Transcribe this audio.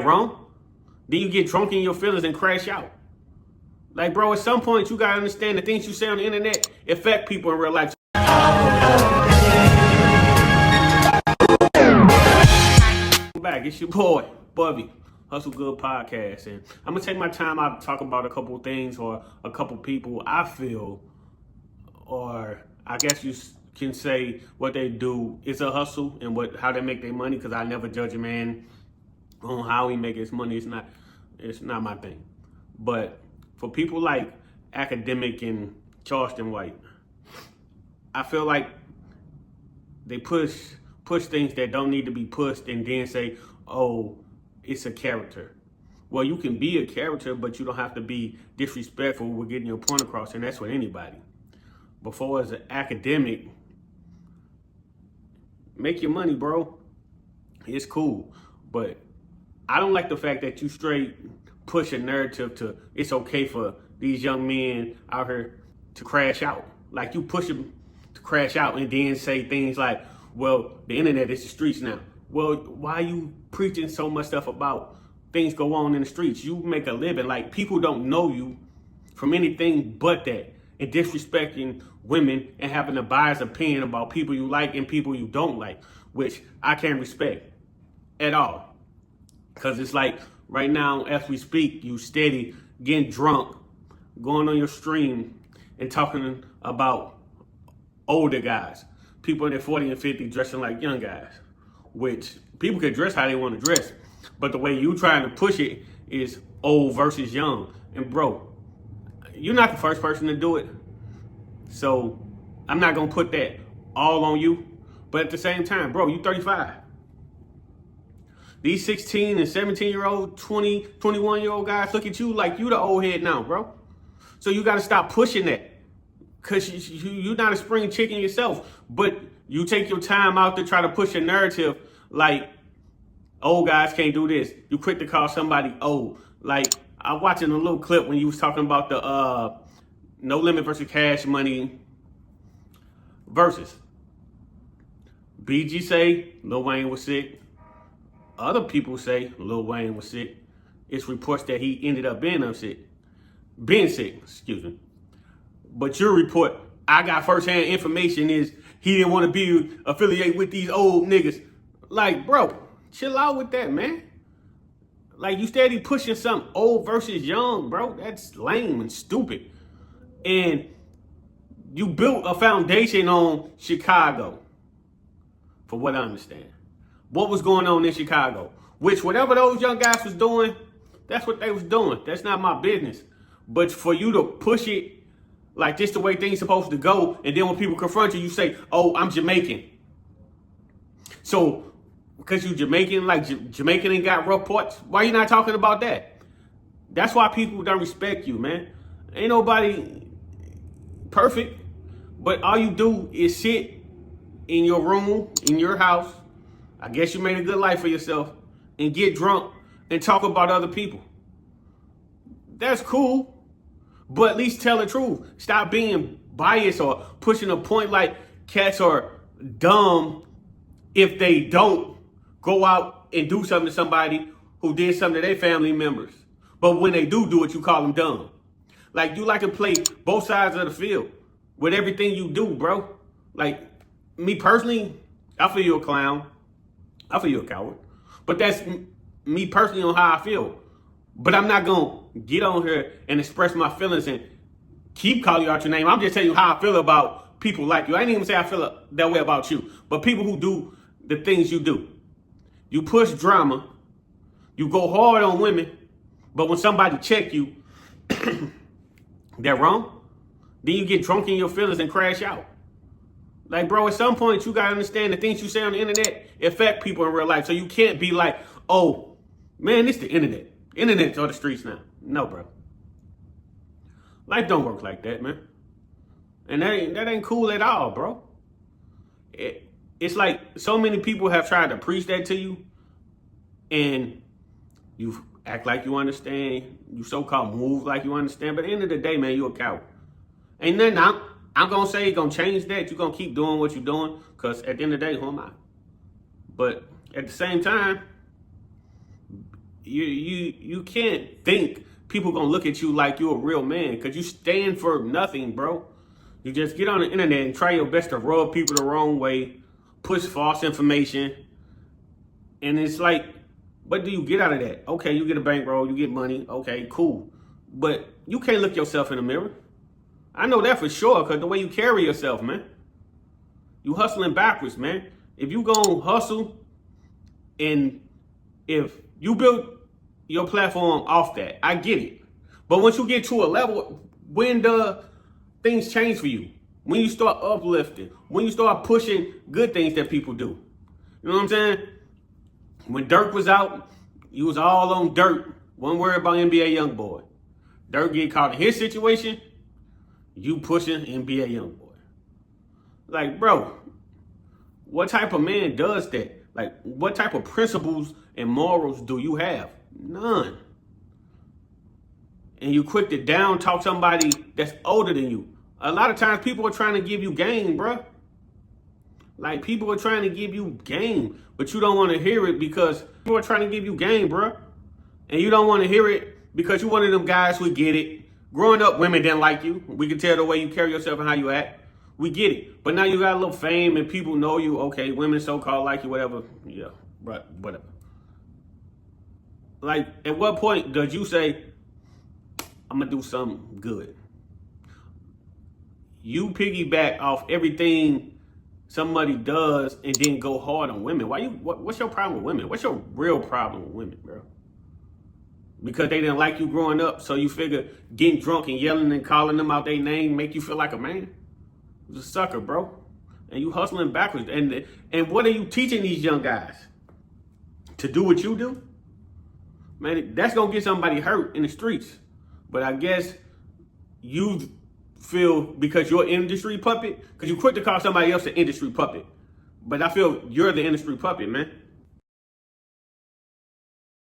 Wrong? Then you get drunk in your feelings and crash out. Like, bro, at some point you gotta understand the things you say on the internet affect people in real life. Back, it's your boy, Bubby, Hustle Good Podcast, and I'm gonna take my time out to talk about a couple of things or a couple people I feel, or I guess you can say what they do is a hustle and how they make their money. Because I never judge a man on how he make his money. It's not my thing. But for people like Akademiks and Charleston White, I feel like they push things that don't need to be pushed and then say, oh, it's a character. Well, you can be a character, but you don't have to be disrespectful with getting your point across, and that's with anybody. Before as an academic, make your money, bro. It's cool. But I don't like the fact that you straight push a narrative to it's okay for these young men out here to crash out. Like, you push them to crash out and then say things like, well, the internet is the streets now. Well, why are you preaching so much stuff about things go on in the streets? You make a living. Like, people don't know you from anything but that. And disrespecting women and having a biased opinion about people you like and people you don't like, which I can't respect at all. Because it's like right now, as we speak, you steady getting drunk, going on your stream and talking about older guys, people in their 40 and 50 dressing like young guys, which people can dress how they want to dress. But the way you trying to push it is old versus young. And bro, you're not the first person to do it. So I'm not going to put that all on you. But at the same time, bro, you 35. These 16 and 17-year-old, 20, 21-year-old guys look at you like you the old head now, bro. So you got to stop pushing that. Because you're not a spring chicken yourself. But you take your time out to try to push a narrative like old guys can't do this. You quick to call somebody old. Like, I was watching a little clip when you was talking about the No Limit versus Cash Money versus. BG say Lil Wayne was sick. Other people say Lil Wayne was sick. It's reports that he ended up being sick. But your report, I got firsthand information, is he didn't want to be affiliated with these old niggas. Like, bro, chill out with that, man. Like, you steady pushing something old versus young, bro. That's lame and stupid. And you built a foundation on Chicago, for what I understand. What was going on in Chicago? Which, whatever those young guys was doing, that's what they was doing. That's not my business. But for you to push it like this the way things supposed to go, and then when people confront you, you say, oh, I'm Jamaican. So, because you Jamaican, like Jamaican ain't got reports, why you not talking about that? That's why people don't respect you, man. Ain't nobody perfect, but all you do is sit in your room, in your house. I guess you made a good life for yourself, and get drunk and talk about other people. That's cool, but at least tell the truth. Stop being biased or pushing a point like cats are dumb if they don't go out and do something to somebody who did something to their family members. But when they do it, you call them dumb. Like, you like to play both sides of the field with everything you do, bro. Like, me personally, I feel you a clown. I feel you a coward. But that's me personally on how I feel. But I'm not going to get on here and express my feelings and keep calling you out your name. I'm just telling you how I feel about people like you. I ain't even say I feel that way about you. But people who do the things you do. You push drama. You go hard on women. But when somebody check you, they're wrong. Then you get drunk in your feelings and crash out. Like, bro, at some point, you got to understand the things you say on the internet affect people in real life. So you can't be like, oh, man, it's the internet. Internet's on the streets now. No, bro. Life don't work like that, man. And that ain't cool at all, bro. It's like so many people have tried to preach that to you, and you act like you understand. You so-called move like you understand. But at the end of the day, man, you a coward. Ain't nothing I'm going to say going to change that. You're going to keep doing what you're doing, because at the end of the day, who am I? But at the same time, You can't think people gonna look at you like you're a real man because you stand for nothing, bro. You just get on the internet and try your best to rub people the wrong way, push false information, and it's like, what do you get out of that? Okay, you get a bankroll, you get money, okay, cool. But you can't look yourself in the mirror. I know that for sure because the way you carry yourself, man. You hustling backwards, man. If you gonna hustle and if you build your platform off that, I get it. But once you get to a level, when the things change for you, when you start uplifting, when you start pushing good things that people do. You know what I'm saying? When Dirk was out, you was all on Dirk. One word about NBA Youngboy. Dirk get caught in his situation, you pushing NBA Youngboy. Like, bro, what type of man does that? Like, what type of principles and morals do you have? None. And you quick to down talk somebody that's older than you. A lot of times people are trying to give you game, bro. Like, people are trying to give you game, but you don't want to hear it because people are trying to give you game, bro. And you don't want to hear it because you're one of them guys who get it. Growing up, women didn't like you. We can tell the way you carry yourself and how you act. We get it. But now you got a little fame and people know you. Okay, women so-called like you, whatever. Yeah, but whatever. Like, at what point does you say, I'm going to do something good? You piggyback off everything somebody does and then go hard on women. What's your problem with women? What's your real problem with women, bro? Because they didn't like you growing up, so you figure getting drunk and yelling and calling them out their name make you feel like a man? You're a sucker, bro. And you hustling backwards. And what are you teaching these young guys? To do what you do? Man, that's going to get somebody hurt in the streets. But I guess you feel because you're an industry puppet, because you quit to call somebody else an industry puppet. But I feel you're the industry puppet, man.